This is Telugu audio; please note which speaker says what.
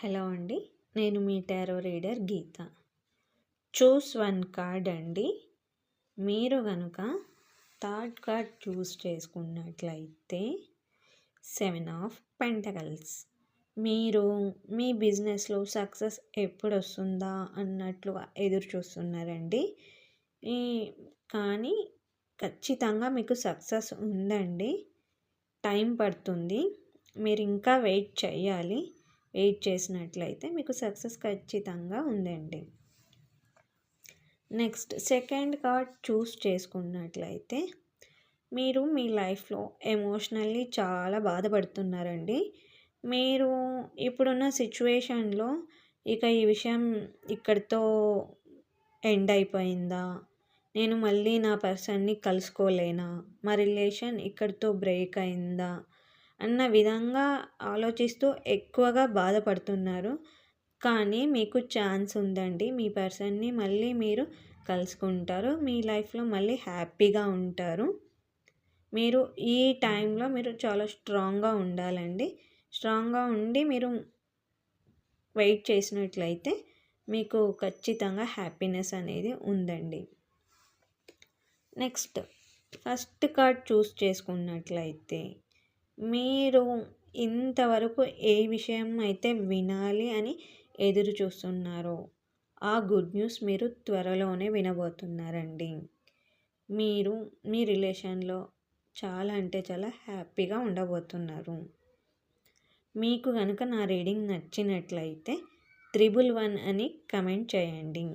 Speaker 1: హలో అండి. నేను మీ టారో రీడర్ గీత. చూస్ వన్ కార్డ్ అండి. మీరు గనుక థర్డ్ కార్డ్ చూస్ చేసుకున్నట్లయితే 7 ఆఫ్ పెంటకల్స్. మీరు మీ బిజినెస్లో సక్సెస్ ఎప్పుడు వస్తుందా అన్నట్లుగా ఎదురు చూస్తున్నారండి. ఈ కానీ ఖచ్చితంగా మీకు సక్సెస్ ఉందండి. టైం పడుతుంది. మీరు ఇంకా వెయిట్ చేయాలి. వెయిట్ చేసినట్లయితే మీకు సక్సెస్ ఖచ్చితంగా ఉందండి. నెక్స్ట్ సెకండ్ కార్డ్ చూస్ చేసుకున్నట్లయితే మీరు మీ లైఫ్లో ఎమోషనల్లీ చాలా బాధపడుతున్నారండి. మీరు ఇప్పుడున్న సిచ్యువేషన్లో ఇక ఈ విషయం ఇక్కడితో ఎండ్ అయిపోయిందా, నేను మళ్ళీ నా పర్సన్ని కలుసుకోలేనా, మా రిలేషన్ ఇక్కడితో బ్రేక్ అయిందా అన్న విధంగా ఆలోచిస్తూ ఎక్కువగా బాధపడుతున్నారు. కానీ మీకు ఛాన్స్ ఉందండి. మీ పర్సన్ని మళ్ళీ మీరు కలుసుకుంటారు. మీ లైఫ్లో మళ్ళీ హ్యాపీగా ఉంటారు. మీరు ఈ టైంలో మీరు చాలా స్ట్రాంగ్గా ఉండాలండి. స్ట్రాంగ్గా ఉండి మీరు వెయిట్ చేసినట్లయితే మీకు ఖచ్చితంగా హ్యాపీనెస్ అనేది ఉందండి. నెక్స్ట్ ఫస్ట్ కార్డ్ చూస్ చేసుకున్నట్లయితే మీరు ఇంతవరకు ఏ విషయం అయితే వినాలి అని ఎదురు చూస్తున్నారో ఆ గుడ్ న్యూస్ మీరు త్వరలోనే వినబోతున్నారండి. మీరు మీ రిలేషన్లో చాలా అంటే చాలా హ్యాపీగా ఉండబోతున్నారు. మీకు కనుక నా రీడింగ్ నచ్చినట్లయితే 111 అని కమెంట్ చేయండి.